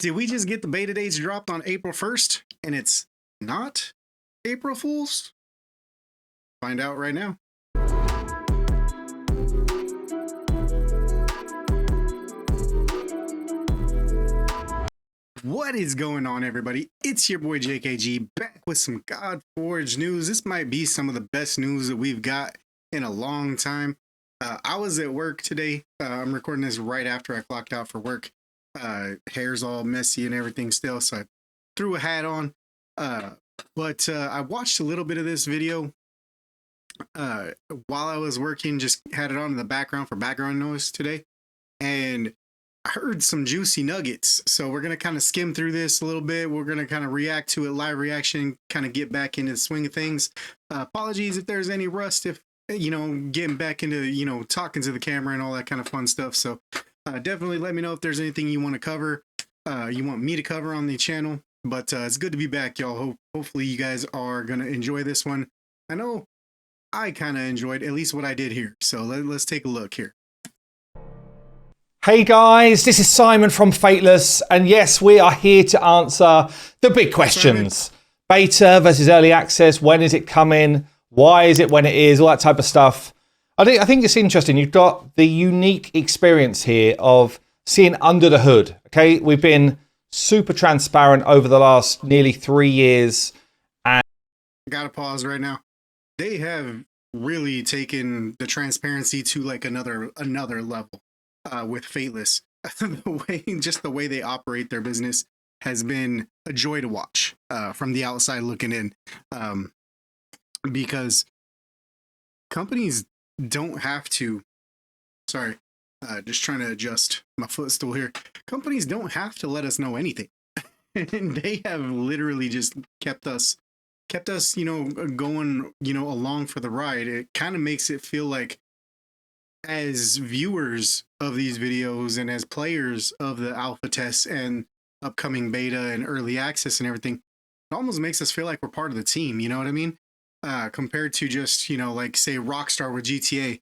Did we just get the beta dates dropped on April 1st and it's not April Fool's? Find out right now. What is going on, everybody? It's your boy JKG back with some Godforge news. This might be some of the best news that we've got in a long time. I was at work today. I'm recording this right after I clocked out for work. Hair's all messy and everything still, so I threw a hat on. But I watched a little bit of this video while I was working, just had it on in the background for background noise today. And I heard some juicy nuggets. So we're going to kind of skim through this a little bit. We're going to kind of react to it, live reaction, kind of get back into the swing of things. Apologies if there's any rust, if, you know, getting back into, you know, talking to the camera and all that kind of fun stuff. So definitely let me know if there's anything you want to cover, you want me to cover on the channel. But it's good to be back, y'all. Hopefully you guys are going to enjoy this one. I know I kind of enjoyed at least what I did here. So let's take a look here. Hey guys, this is Simon from Fateless, and yes, we are here to answer the big questions. Beta versus early access, when is it coming? Why is it when it is? All that type of stuff. I think it's interesting. You've got the unique experience here of seeing under the hood. Okay, we've been super transparent over the last nearly 3 years. And I gotta pause right now. They have really taken the transparency to like another level. With Fateless, the way they operate their business has been a joy to watch from the outside looking in, because companies don't have to. Sorry, just trying to adjust my footstool here. Companies don't have to let us know anything, and they have literally just kept us, you know, going, you know, along for the ride. It kind of makes it feel like, as viewers of these videos and as players of the alpha tests and upcoming beta and early access and everything, it almost makes us feel like we're part of the team. You know what I mean? Compared to just, you know, like say Rockstar with GTA,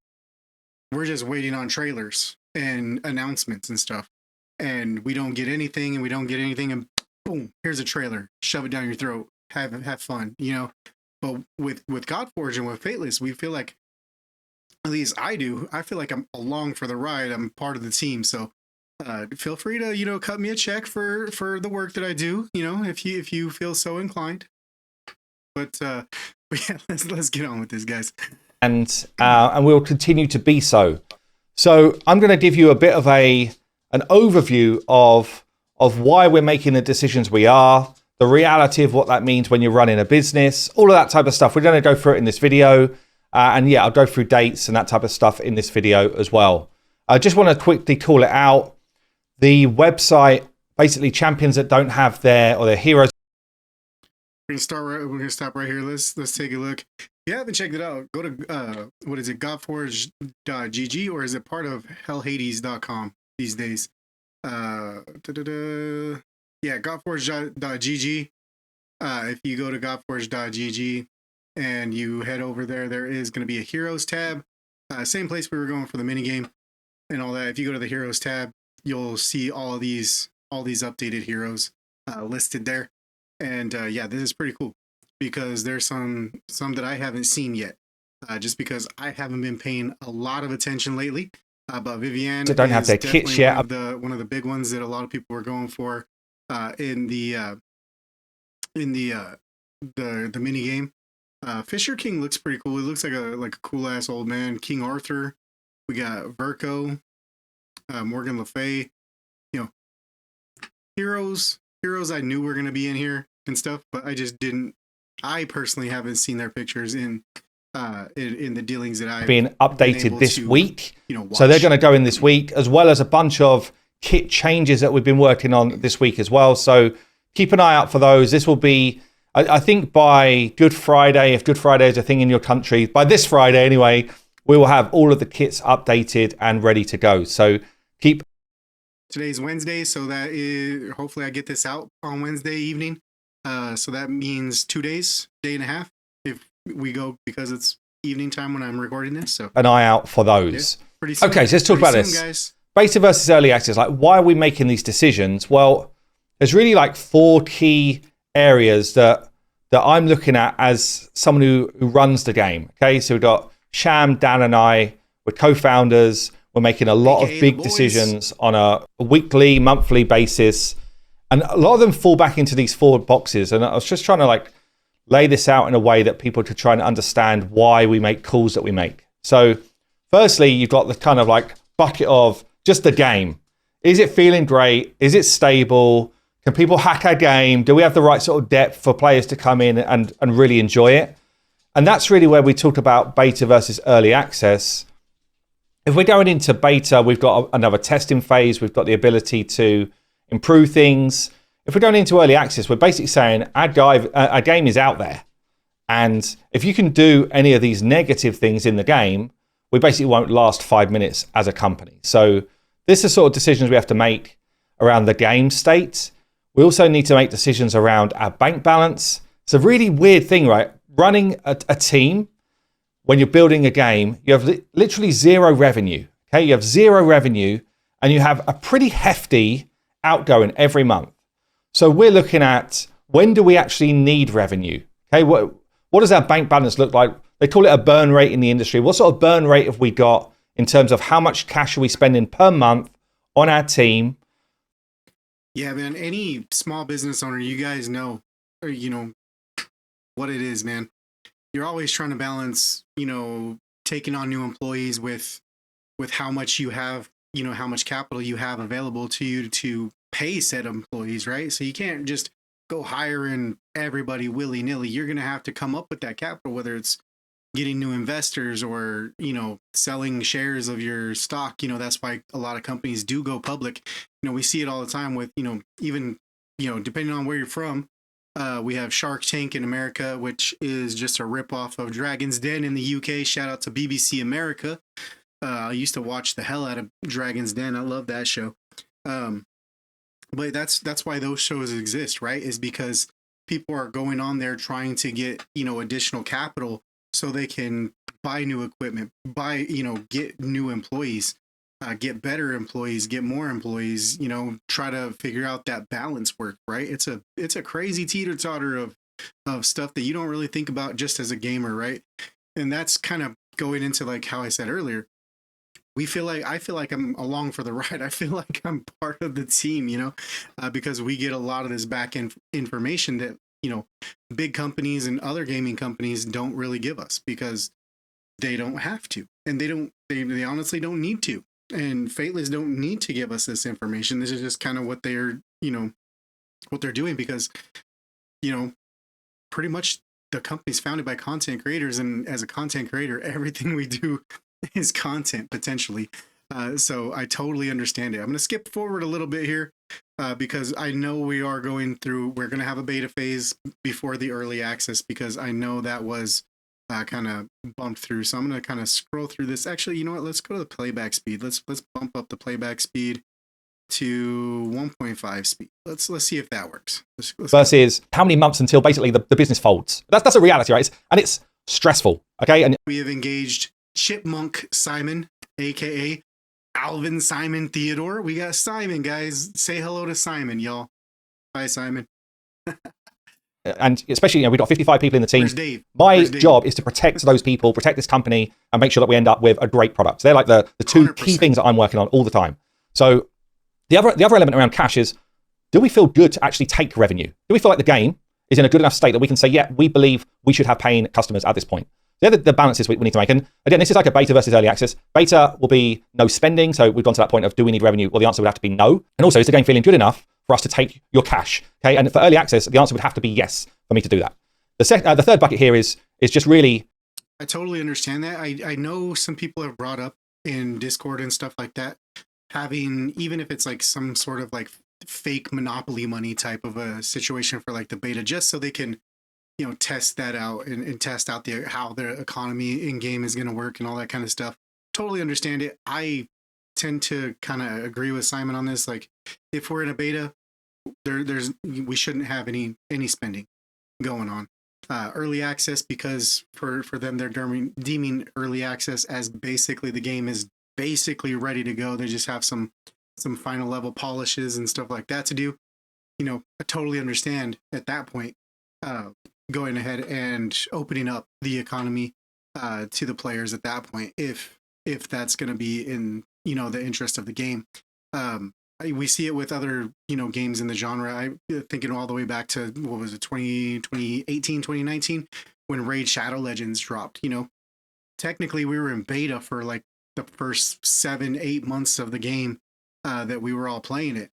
we're just waiting on trailers and announcements and stuff, and we don't get anything, and boom, here's a trailer, shove it down your throat, have fun, you know. But with Godforge and with Fateless, we feel like, at least I do, I feel like I'm along for the ride. I'm part of the team. So feel free to, you know, cut me a check for the work that I do, you know, if you feel so inclined. But yeah, let's get on with this, guys. And we'll continue to be so. So I'm going to give you a bit of an overview of why we're making the decisions we are, the reality of what that means when you're running a business, all of that type of stuff. We're going to go through it in this video. And yeah, I'll go through dates and that type of stuff in this video as well. I just want to quickly call it out. The website, basically champions that don't have their heroes. We're gonna stop right here. Let's take a look. If you haven't checked it out, go to what is it, Godforge.gg, or is it part of hellhades.com these days? Yeah, Godforge.gg. If you go to Godforge.gg and you head over there, there is going to be a Heroes tab. Same place we were going for the minigame and all that. If you go to the Heroes tab, you'll see all these updated heroes listed there. And yeah, this is pretty cool because there's some that I haven't seen yet, just because I haven't been paying a lot of attention lately. But Vivienne don't have their kits yet. One of the big ones that a lot of people were going for in the minigame. Fisher King looks pretty cool. It looks like a cool ass old man. King Arthur. We got Verco, Morgan Le Fay. You know, heroes I knew were gonna be in here and stuff, but I just didn't. I personally haven't seen their pictures in the dealings that I've been updated this week. You know, so they're going to go in this week, as well as a bunch of kit changes that we've been working on this week as well. So keep an eye out for those. This will be, I think, by Good Friday, if Good Friday is a thing in your country, by this Friday anyway, we will have all of the kits updated and ready to go. So keep. Today's Wednesday, so that is, hopefully I get this out on Wednesday evening. So that means 2 days, day and a half, if we go, because it's evening time when I'm recording this. So an eye out for those. Yeah, pretty soon, okay, so let's talk about this. Guys. Beta versus early access. Like, why are we making these decisions? Well, there's really like 4 key areas that I'm looking at as someone who runs the game. Okay, so we've got Sham, Dan, and I. We're co-founders. We're making a lot AKA of big decisions on a weekly, monthly basis, and a lot of them fall back into these 4 boxes. And I was just trying to like lay this out in a way that people could try and understand why we make calls that we make. So, firstly, you've got the kind of like bucket of just the game. Is it feeling great? Is it stable? Can people hack our game? Do we have the right sort of depth for players to come in and really enjoy it? And that's really where we talk about beta versus early access. If we're going into beta, we've got another testing phase. We've got the ability to improve things. If we're going into early access, we're basically saying our game is out there. And if you can do any of these negative things in the game, we basically won't last 5 minutes as a company. So this is sort of decisions we have to make around the game state. We also need to make decisions around our bank balance. It's a really weird thing, right? Running a team, when you're building a game, you have literally 0 revenue. Okay, you have 0 revenue and you have a pretty hefty outgoing every month. So we're looking at, when do we actually need revenue? Okay, what does our bank balance look like? They call it a burn rate in the industry. What sort of burn rate have we got in terms of how much cash are we spending per month on our team? Yeah, man, any small business owner, you guys know, or what it is, man. You're always trying to balance, taking on new employees with how much you have, how much capital you have available to you to pay said employees, right? So you can't just go hiring everybody willy-nilly. You're going to have to come up with that capital, whether it's getting new investors or, selling shares of your stock. That's why a lot of companies do go public. We see it all the time with, even, depending on where you're from. We have Shark Tank in America, which is just a ripoff of Dragon's Den in the UK. Shout out to BBC America. I used to watch the hell out of Dragon's Den. I love that show. But that's why those shows exist, right? Is because people are going on there trying to get, additional capital so they can buy new equipment, get new employees, get better employees, get more employees, try to figure out that balance work, right? It's a crazy teeter-totter of stuff that you don't really think about just as a gamer, right? And that's kind of going into like how I said earlier. I feel like I'm along for the ride. I feel like I'm part of the team, because we get a lot of this back end information that, big companies and other gaming companies don't really give us because they don't have to, and they honestly don't need to. And Fateless don't need to give us this information. This is just kind of what they're doing because, pretty much the company's founded by content creators. And as a content creator, everything we do is content potentially. So I totally understand it. I'm going to skip forward a little bit here because I know we're going to have a beta phase before the early access because I know that was kind of bumped through. So I'm going to kind of scroll through this. Actually, you know what? Let's go to the playback speed. Let's bump up the playback speed to 1.5 speed. Let's see if that works. Versus how many months until basically the business folds. That's a reality, right? And it's stressful. Okay. And we have engaged Chipmunk Simon, aka Alvin Simon Theodore. We got Simon, guys. Say hello to Simon, y'all. Hi, Simon. And especially, we've got 55 people in the team. Where's Dave? My job is to protect those people, protect this company, and make sure that we end up with a great product. They're like the 2 100%. key things that I'm working on all the time. So the other element around cash is, do we feel good to actually take revenue? Do we feel like the game is in a good enough state that we can say, yeah, we believe we should have paying customers at this point? They're the balances we need to make. And again, this is like a beta versus early access. Beta will be no spending. So we've gone to that point of, do we need revenue? Well, the answer would have to be no. And also, is the game feeling good enough for us to take your cash? Okay. And for early access, the answer would have to be yes for me to do that. The third bucket here is just really. I totally understand that. I know some people have brought up in Discord and stuff like that, having, even if it's like some sort of like fake monopoly money type of a situation for like the beta, just so they can, test that out and test out how the economy in game is going to work and all that kind of stuff. Totally understand it. I tend to kind of agree with Simon on this. Like, if we're in a beta, we shouldn't have any spending going on. Early access, because for them, they're deeming early access as basically the game is basically ready to go. They just have some final level polishes and stuff like that to do. I totally understand at that point, uh, going ahead and opening up the economy to the players at that point, if that's going to be in the interest of the game. We see it with other games in the genre. I thinking all the way back to what was it, 2018, 2019, when Raid Shadow Legends dropped. Technically we were in beta for like the first 7-8 months of the game that we were all playing it,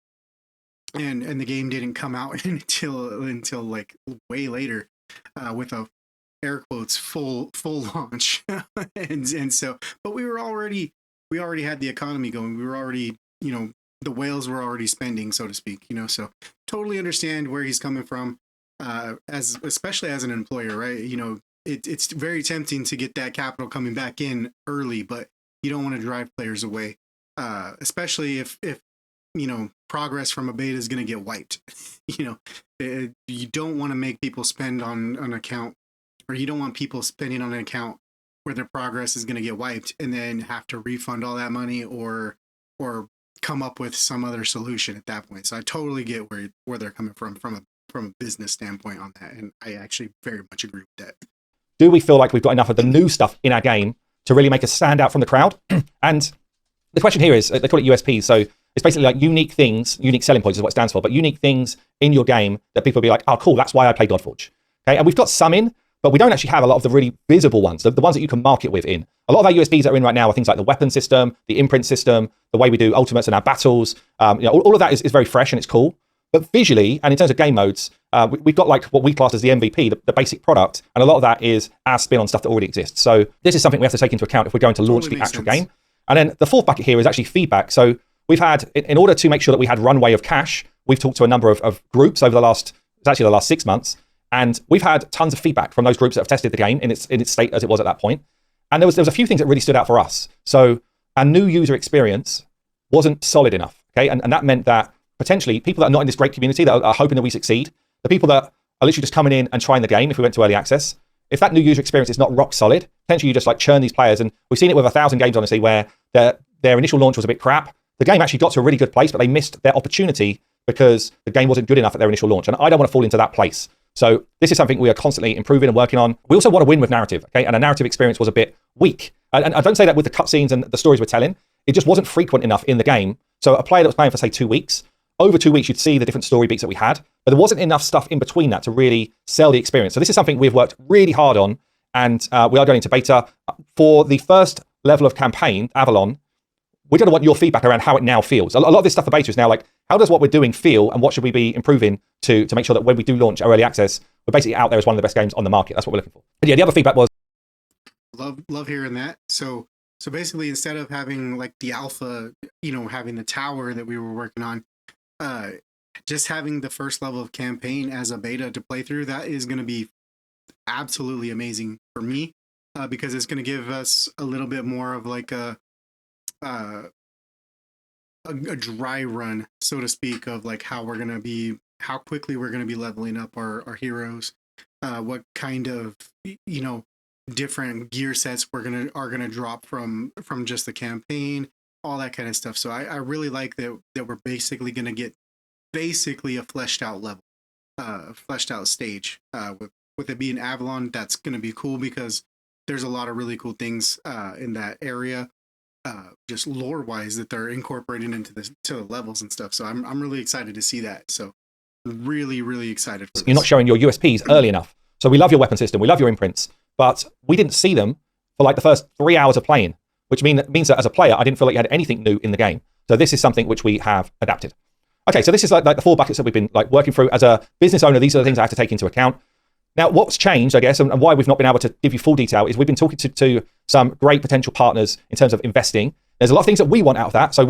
and the game didn't come out until like way later, with a air quotes full launch. And so, but we already had the economy going. We were already, the whales were already spending, so to speak. So totally understand where he's coming from, as especially as an employer, right? It's very tempting to get that capital coming back in early, but you don't want to drive players away, especially if progress from a beta is going to get wiped. You don't want to make people spend on an account, or you don't want people spending on an account where their progress is going to get wiped and then have to refund all that money, or come up with some other solution at that point. So I totally get where they're coming from a business standpoint on that, and I actually very much agree with that. Do we feel like we've got enough of the new stuff in our game to really make us stand out from the crowd? And the question here is, they call it USPs. So it's basically like unique things, unique selling points is what it stands for, but unique things in your game that people will be like, oh, cool, that's why I play Godforge. Okay, and we've got some in, but we don't actually have a lot of the really visible ones, the ones that you can market with in. A lot of our USPs that are in right now are things like the weapon system, the imprint system, the way we do ultimates in our battles. All of that is very fresh and it's cool. But visually, and in terms of game modes, we've got like what we class as the MVP, the basic product, and a lot of that is our spin on stuff that already exists. So this is something we have to take into account if we're going to launch the actual game. And then the fourth bucket here is actually feedback. So we've had, in order to make sure that we had runway of cash, we've talked to a number of groups over the last 6 months, and we've had tons of feedback from those groups that have tested the game in its state as it was at that point. And there was a few things that really stood out for us. So our new user experience wasn't solid enough, okay? And that meant that potentially people that are not in this great community that are hoping that we succeed, the people that are literally just coming in and trying the game if we went to early access, if that new user experience is not rock solid, potentially you just like churn these players. And we've seen it with 1,000 games, honestly, where their initial launch was a bit crap. The game actually got to a really good place, but they missed their opportunity because the game wasn't good enough at their initial launch. And I don't want to fall into that place. So this is something we are constantly improving and working on. We also want to win with narrative, okay? And a narrative experience was a bit weak. And I don't say that with the cutscenes and the stories we're telling. It just wasn't frequent enough in the game. So a player that was playing for, say, 2 weeks, over 2 weeks, you'd see the different story beats that we had, but there wasn't enough stuff in between that to really sell the experience. So this is something we've worked really hard on, and we are going into beta. For the first level of campaign, Avalon, we're going to want your feedback around how it now feels. A lot of this stuff for beta is now like, how does what we're doing feel, and what should we be improving to make sure that when we do launch our early access, we're basically out there as one of the best games on the market. That's what we're looking for. But yeah, the other feedback was... Love hearing that. So basically, instead of having like the alpha, having the tower that we were working on, just having the first level of campaign as a beta to play through, that is going to be absolutely amazing for me, because it's going to give us a little bit more of like a dry run, so to speak, of like how quickly we're going to be leveling up our heroes, what kind of different gear sets are gonna drop from just the campaign, all that kind of stuff. So I really like that we're basically gonna get a fleshed out level, fleshed out stage. With it being Avalon, that's gonna be cool because there's a lot of really cool things in that area, just lore wise, that they're incorporating into the levels and stuff. So I'm really excited to see that. So really excited for this. You're not showing your USPs early enough. So we love your weapon system, we love your imprints, but we didn't see them for like the first 3 hours of playing, which means that as a player, I didn't feel like you had anything new in the game. So this is something which we have adapted. Okay, so this is like the 4 buckets that we've been like working through. As a business owner, these are the things I have to take into account. Now, what's changed, I guess, and why we've not been able to give you full detail is we've been talking to some great potential partners in terms of investing. There's a lot of things that we want out of that. So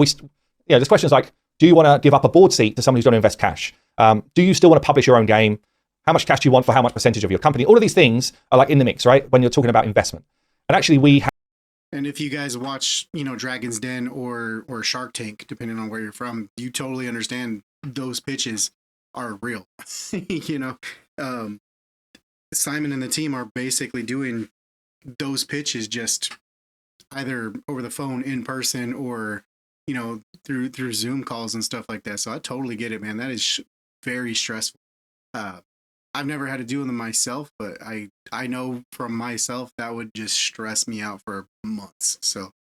there's questions like, do you want to give up a board seat to someone who's going to invest cash? Do you still want to publish your own game? How much cash do you want for how much percentage of your company? All of these things are like in the mix, right? When you're talking about investment. And actually and if you guys watch, Dragon's Den or Shark Tank, depending on where you're from, you totally understand those pitches are real. Simon and the team are basically doing those pitches just either over the phone, in person, or through Zoom calls and stuff like that. So I totally get it, man. That is very stressful. I've never had to do them myself, but I know from myself that would just stress me out for months. So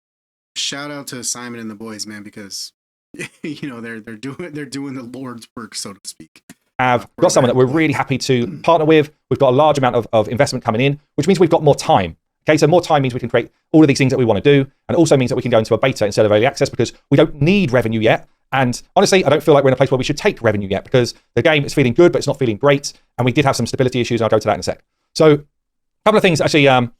shout out to Simon and the boys, man, because they're doing the Lord's work, so to speak. Have got someone that we're really happy to partner with. We've got a large amount of investment coming in, which means we've got more time. Okay, so more time means we can create all of these things that we want to do, and also means that we can go into a beta instead of early access because we don't need revenue yet. And honestly, I don't feel like we're in a place where we should take revenue yet because the game is feeling good, but it's not feeling great. And we did have some stability issues, and I'll go to that in a sec. So a couple of things, actually, I'll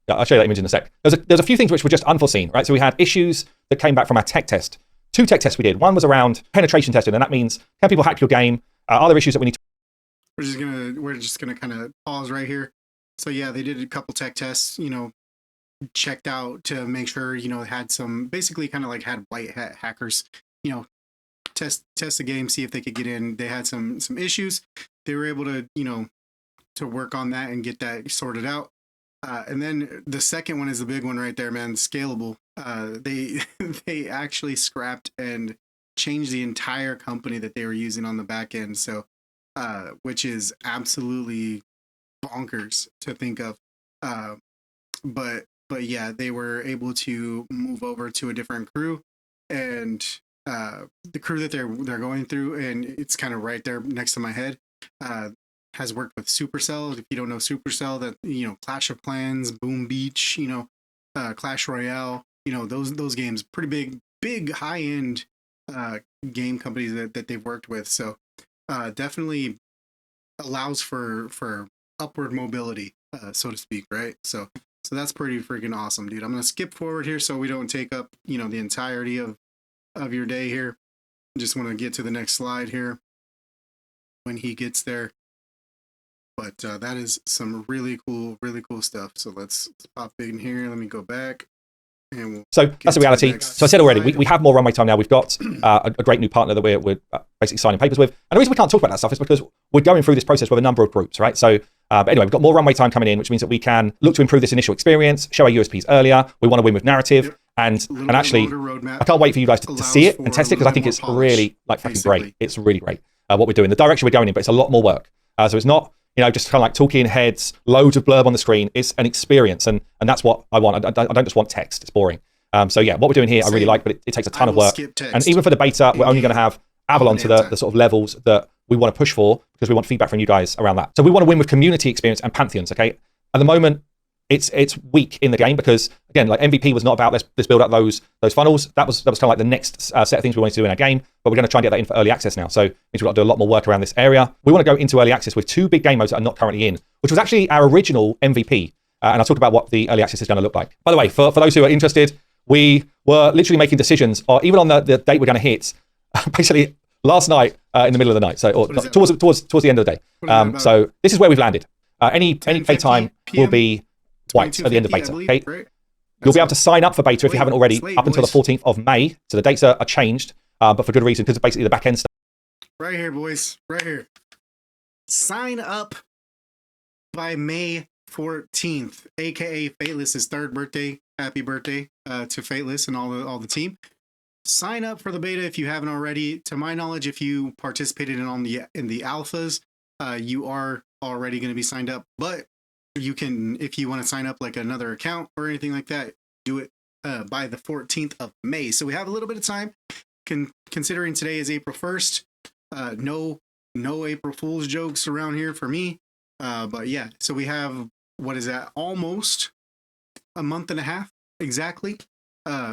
show you that image in a sec. There's a few things which were just unforeseen, right? So we had issues that came back from our tech test. 2 tech tests we did. One was around penetration testing, and that means, can people hack your game? Are there issues that we need to... We're just gonna kind of pause right here. So yeah, they did a couple tech tests, checked out to make sure, had some, basically kind of like had white hat hackers, test the game, see if they could get in. They had some issues. They were able to, to work on that and get that sorted out. And then the second one is the big one right there, man. Scalable. They actually scrapped and changed the entire company that they were using on the back end. So, which is absolutely bonkers to think of. But yeah, they were able to move over to a different crew, and the crew that they're going through, and it's kind of right there next to my head, has worked with Supercell. If you don't know Supercell, that Clash of Clans, Boom Beach, Clash Royale, those games, pretty big high end game companies that they've worked with. So definitely allows for upward mobility, so to speak, right? So that's pretty freaking awesome, dude. I'm gonna skip forward here so we don't take up the entirety of your day here. Just want to get to the next slide here when he gets there. But that is some really cool stuff. So let's pop in here. Let me go back. So that's the reality. So I said already, we have more runway time now. We've got a great new partner that we're basically signing papers with. And the reason we can't talk about that stuff is because we're going through this process with a number of groups, right? So but anyway, we've got more runway time coming in, which means that we can look to improve this initial experience, show our USPs earlier. We want to win with narrative. And actually, I can't wait for you guys to see it and test it because I think it's really fucking great. It's really great what we're doing, the direction we're going in, but it's a lot more work. So it's not just kind of like talking heads, loads of blurb on the screen. It's an experience, and that's what I want. I don't just want text. It's boring. So yeah, what we're doing here I really like, but it takes a ton of work. And even for the beta, we're only going to have Avalon to the sort of levels that we want to push for because we want feedback from you guys around that. So we want to win with community experience and pantheons, okay? At the moment, it's weak in the game because, again, like MVP was not about let's build up those funnels. That was kind of like the next set of things we wanted to do in our game, but we're going to try and get that in for early access now. So it means we've got to do a lot more work around this area. We want to go into early access with 2 big game modes that are not currently in, which was actually our original MVP. And I'll talk about what the early access is going to look like. By the way, for those who are interested, we were literally making decisions, or even on the date we're going to hit, basically last night in the middle of the night, so towards the end of the day. So this is where we've landed. Any playtime will be white at the end of beta. Okay, right? You'll be able to sign up for beta if you haven't already up until the 14th of May. So the dates are changed, but for good reason because it's basically the back end stuff. Right here, boys. Right here. Sign up by May 14th, aka Fateless's 3rd birthday. Happy birthday to Fateless and all the team. Sign up for the beta if you haven't already. To my knowledge, if you participated in the alphas, you are already going to be signed up. But you can, if you want to sign up like another account or anything like that, do it by the 14th of May. So we have a little bit of time. Considering today is April 1st, no April Fool's jokes around here for me. But yeah, so we have, what is that? Almost a month and a half exactly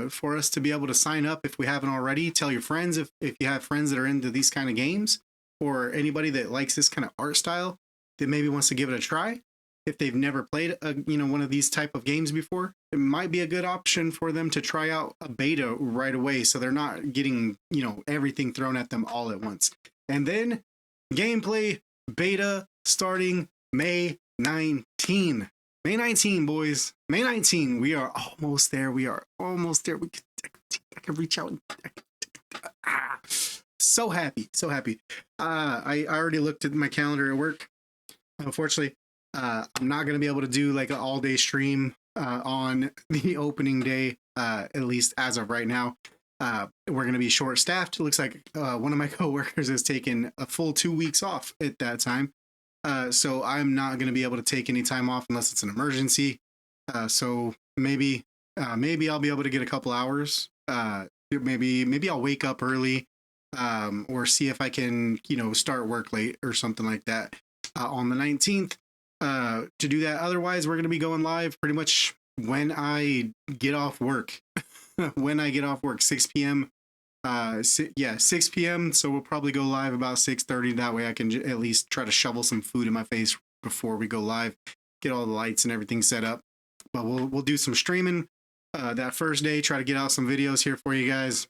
for us to be able to sign up if we haven't already. Tell your friends if you have friends that are into these kind of games, or anybody that likes this kind of art style that maybe wants to give it a try. If they've never played one of these type of games before, it might be a good option for them to try out a beta right away, so they're not getting everything thrown at them all at once. And then gameplay beta starting May 19. May 19, boys. May 19. We are almost there. We can reach out. So happy. I already looked at my calendar at work. Unfortunately, I'm not going to be able to do like an all-day stream on the opening day, at least as of right now. We're going to be short staffed. It looks like one of my coworkers has taken a full 2 weeks off at that time. So I'm not going to be able to take any time off unless it's an emergency. So maybe I'll be able to get a couple hours. Maybe I'll wake up early, or see if I can, start work late or something like that on the 19th to do that. Otherwise, we're going to be going live pretty much when I get off work. When I get off work, 6 p.m. 6 p.m. So we'll probably go live about 6:30. That way I can at least try to shovel some food in my face before we go live, get all the lights and everything set up. But we'll do some streaming that first day, try to get out some videos here for you guys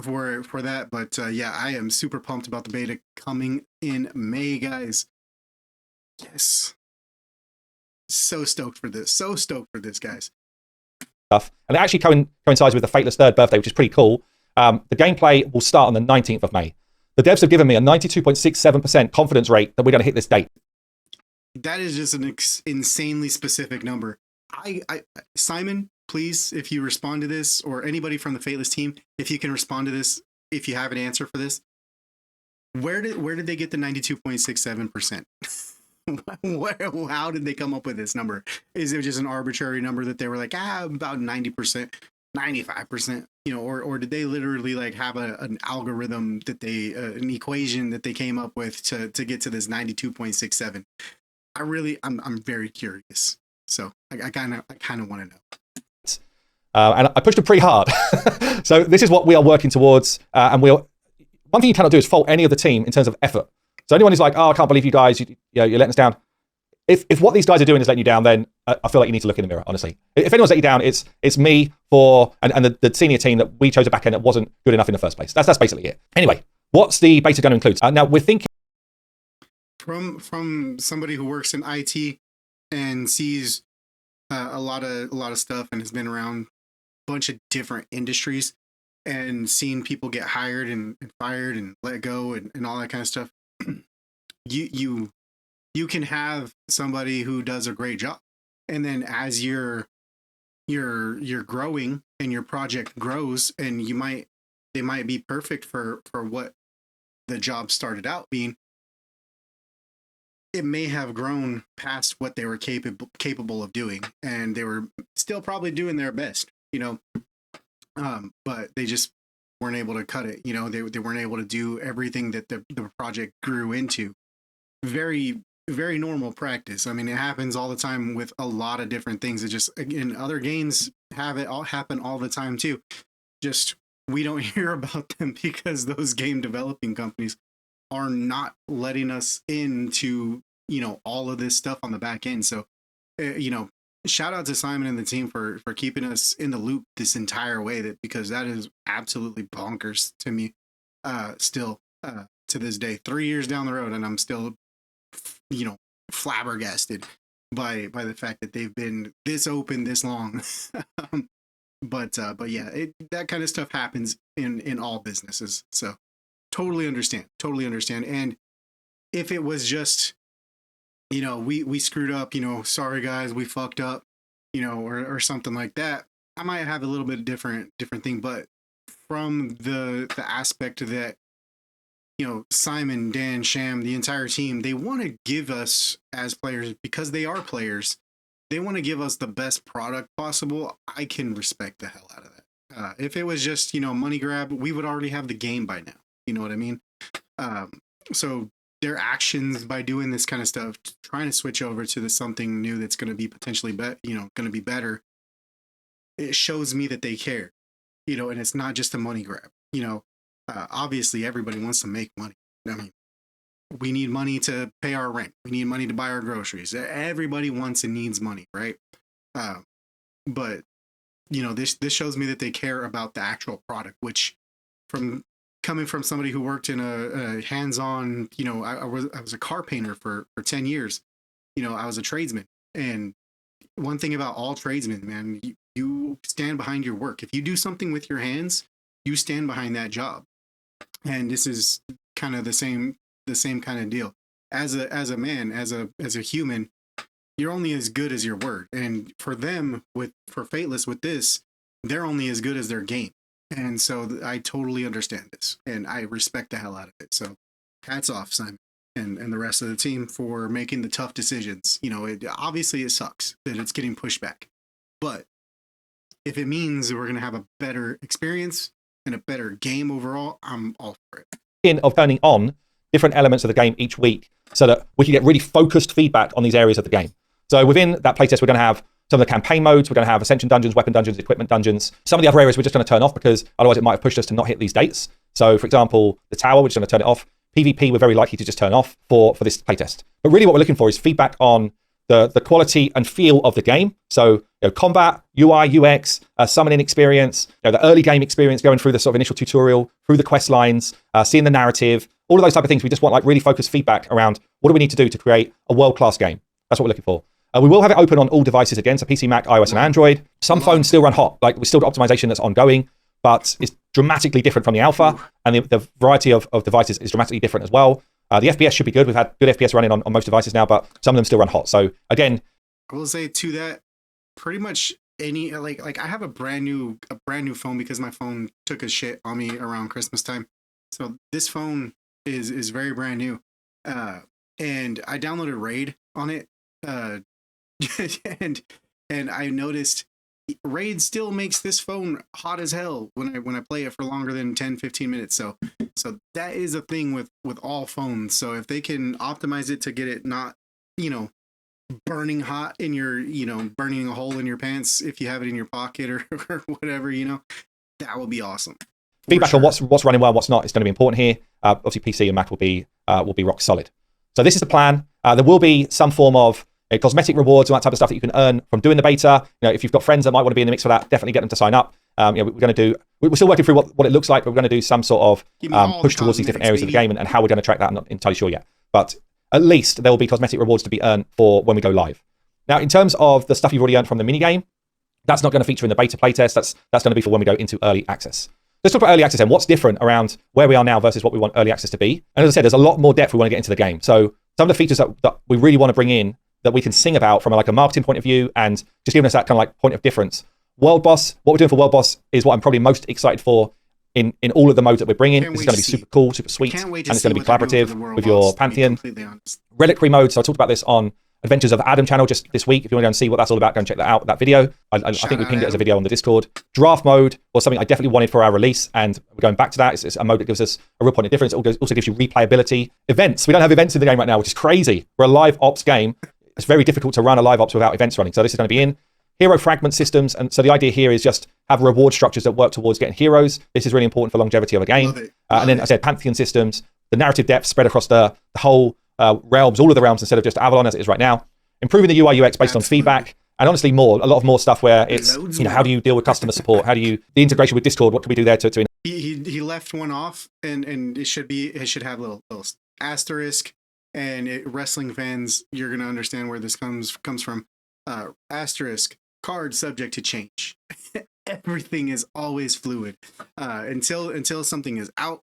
for that. But yeah, I am super pumped about the beta coming in May, guys. Yes. So stoked for this. So stoked for this, guys. Stuff. And it actually coincides with the Fateless third birthday, which is pretty cool. The gameplay will start on the 19th of May. The devs have given me a 92.67% confidence rate that we're going to hit this date. That is just an insanely specific number. Simon, please, if you respond to this, or anybody from the Fateless team, if you can respond to this, if you have an answer for this, where did they get the 92.67%? How did they come up with this number? Is it just an arbitrary number that they were like, about 90%, 95%, or did they literally like have an algorithm that they, an equation that they came up with to get to this 92.67? I'm very curious. So I kind of want to know. And I pushed it pretty hard. So this is what we are working towards. And one thing you cannot do is fault any of the team in terms of effort. So anyone who's like, oh, I can't believe you guys, you're letting us down. If what these guys are doing is letting you down, then I feel like you need to look in the mirror, honestly. If anyone's let you down, it's me and the senior team that we chose a backend that wasn't good enough in the first place. That's basically it. Anyway, what's the beta going to include? Now we're thinking from somebody who works in IT and sees a lot of stuff and has been around a bunch of different industries and seen people get hired and fired and let go and all that kind of stuff. You can have somebody who does a great job, and then as you're growing and your project grows, and they might be perfect for what the job started out being. It may have grown past what they were capable of doing, and they were still probably doing their best, but they just weren't able to cut it. They weren't able to do everything that the project grew into. Very, very normal practice. I mean, it happens all the time with a lot of different things. It just, again, other games have it all happen all the time too. Just, we don't hear about them because those game developing companies are not letting us into, all of this stuff on the back end. So, shout out to Simon and the team for keeping us in the loop this entire way, because that is absolutely bonkers to me. Still, to this day, 3 years down the road, and I'm still, flabbergasted by the fact that they've been this open this long. But yeah, that kind of stuff happens in all businesses. So totally understand. And if it was just, we screwed up, sorry guys, we fucked up, or something like that, I might have a little bit different thing. But from the aspect that, Simon, Dan, Sham, the entire team, they want to give us as players, because they are players, they want to give us the best product possible. I can respect the hell out of that. If it was just, money grab, we would already have the game by now. You know what I mean? So their actions by doing this kind of stuff, trying to switch over to something new that's going to be potentially going to be better, it shows me that they care, and it's not just a money grab. Obviously everybody wants to make money. I mean, we need money to pay our rent. We need money to buy our groceries. Everybody wants and needs money, right? But this shows me that they care about the actual product, which, from coming from somebody who worked in a hands-on, I was a car painter for 10 years. I was a tradesman, and one thing about all tradesmen, man, you stand behind your work. If you do something with your hands, you stand behind that job. And this is kind of the same kind of deal. As a man, as a human, you're only as good as your word. And for them, for Fateless with this, they're only as good as their game. And so I totally understand this, and I respect the hell out of it. So hats off, Simon, and the rest of the team for making the tough decisions. Obviously it sucks that it's getting pushed back, but if it means we're going to have a better experience and a better game overall, I'm all for it. Of turning on different elements of the game each week so that we can get really focused feedback on these areas of the game. So within that playtest, we're going to have some of the campaign modes. We're going to have ascension dungeons, weapon dungeons, equipment dungeons. Some of the other areas we're just going to turn off because otherwise it might have pushed us to not hit these dates. So for example, the tower, we're just going to turn it off. PvP, we're very likely to just turn off for this playtest. But really what we're looking for is feedback on the quality and feel of the game. So combat, UI, UX, summoning experience, the early game experience, going through the sort of initial tutorial, through the quest lines, seeing the narrative, all of those type of things. We just want like really focused feedback around what do we need to do to create a world-class game. That's what we're looking for. We will have it open on all devices again, so PC, Mac, iOS, and Android. Some phones still run hot. Like, we still got optimization that's ongoing, but it's dramatically different from the alpha, and the variety of devices is dramatically different as well. The FPS should be good. We've had good FPS running on most devices now, but some of them still run hot. So again, I will say to that, pretty much any like I have a brand new phone because my phone took a shit on me around Christmas time. So this phone is very brand new, and I downloaded Raid on it, and I noticed Raid still makes this phone hot as hell when I play it for longer than 10-15 minutes. So that is a thing with all phones. So if they can optimize it to get it not, burning hot in your, burning a hole in your pants if you have it in your pocket or whatever, that will be awesome. Feedback on what's running well, what's not is going to be important here. Obviously PC and Mac will be rock solid. So this is the plan. There will be some form of cosmetic rewards and that type of stuff that you can earn from doing the beta. If you've got friends that might want to be in the mix for that, definitely get them to sign up. We're still working through what it looks like, but we're going to do some sort of push towards these different areas of the game, and how we're going to track that, I'm not entirely sure yet. But at least there will be cosmetic rewards to be earned for when we go live. Now, in terms of the stuff you've already earned from the minigame, that's not going to feature in the beta playtest. That's going to be for when we go into early access. Let's talk about early access and what's different around where we are now versus what we want early access to be. And as I said, there's a lot more depth we want to get into the game. So some of the features that we really want to bring in that we can sing about from a marketing point of view and just giving us that kind of point of difference. World Boss, what we're doing for World Boss is what I'm probably most excited for in all of the modes that we're bringing. This is going to be super cool, super sweet, and it's going to be collaborative with your Pantheon. Reliquary mode, so I talked about this on Adventures of Adam channel just this week. If you want to go and see what that's all about, go and check that out, that video. I think we pinged it as a video on the Discord. Draft mode was something I definitely wanted for our release, and we're going back to that. It's a mode that gives us a real point of difference. It also gives you replayability. Events, we don't have events in the game right now, which is crazy. We're a live ops game. It's very difficult to run a live ops without events running, so this is going to be in. Hero fragment systems, and so the idea here is just have reward structures that work towards getting heroes. This is really important for longevity of a game. And then I said Pantheon systems, the narrative depth spread across the whole realms, all of the realms instead of just Avalon as it is right now. Improving the UI UX based on feedback, and honestly a lot more stuff where it's how do you deal with customer support? How do you the integration with Discord? What can we do there to he left one off, and it should have little asterisk, and wrestling fans, you're gonna understand where this comes from. Asterisk. Card subject to change. Everything is always fluid. Until something is out,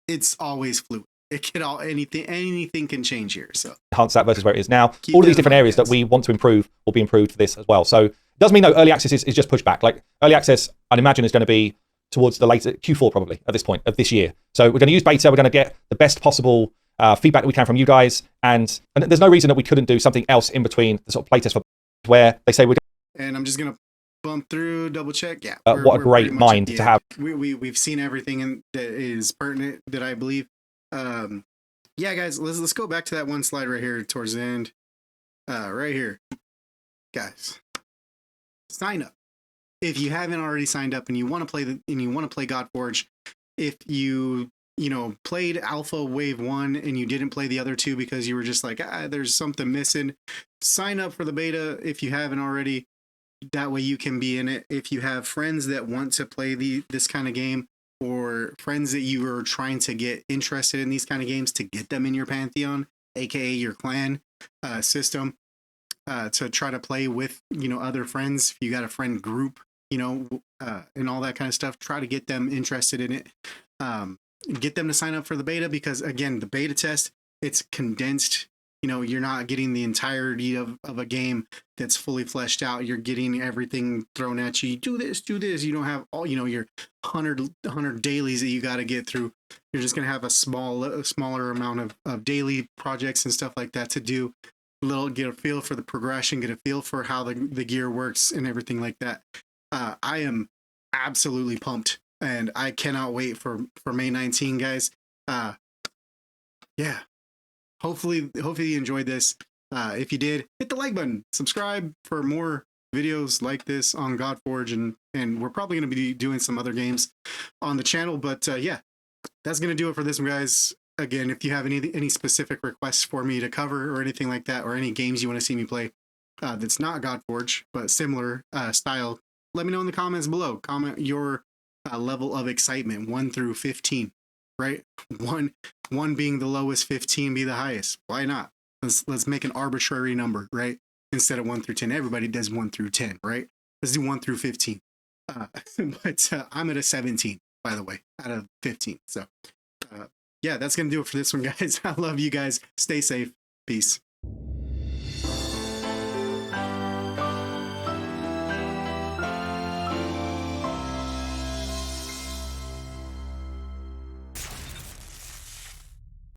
it's always fluid. It can anything can change here. So enhance that versus where it is now. All of these different areas that we want to improve will be improved for this as well. So it does mean early access is just pushed back. Like early access, I'd imagine is going to be towards the later Q4 probably at this point of this year. So we're going to use beta. We're going to get the best possible feedback that we can from you guys, and there's no reason that we couldn't do something else in between the sort of playtest for where they say we're. And I'm just gonna bump through, double check. Yeah, what a great mind to have. We've seen everything that is pertinent that I believe. Yeah, guys, let's go back to that one slide right here towards the end. Right here, guys, sign up if you haven't already signed up and you want to play Godforge. If you played Alpha Wave 1 and you didn't play the other two because you were just like, there's something missing, sign up for the beta if you haven't already. That way you can be in it. If you have friends that want to play this kind of game, or friends that you are trying to get interested in these kind of games, to get them in your Pantheon, aka your clan system, to try to play with other friends. If you got a friend group, and all that kind of stuff, try to get them interested in it. Get them to sign up for the beta, because again, the beta test, it's condensed. You're not getting the entirety of a game that's fully fleshed out. You're getting everything thrown at you. Do this. You don't have all, your 100 dailies that you got to get through. You're just going to have a smaller amount of daily projects and stuff like that to do. Get a feel for the progression, get a feel for how the gear works and everything like that. I am absolutely pumped, and I cannot wait for May 19, guys. Yeah, hopefully you enjoyed this. If you did, hit the like button, subscribe for more videos like this on Godforge, and we're probably going to be doing some other games on the channel. But yeah, that's going to do it for this one, guys. Again, if you have any specific requests for me to cover or anything like that, or any games you want to see me play that's not Godforge but similar style, let me know in the comments below. Comment your level of excitement, 1 through 15, right? One being the lowest, 15 be the highest. Why not? Let's make an arbitrary number, right? Instead of 1 through 10, everybody does 1 through 10, right? Let's do 1 through 15. But I'm at a 17, by the way, out of 15. So yeah, that's gonna do it for this one, guys. I love you guys. Stay safe. Peace.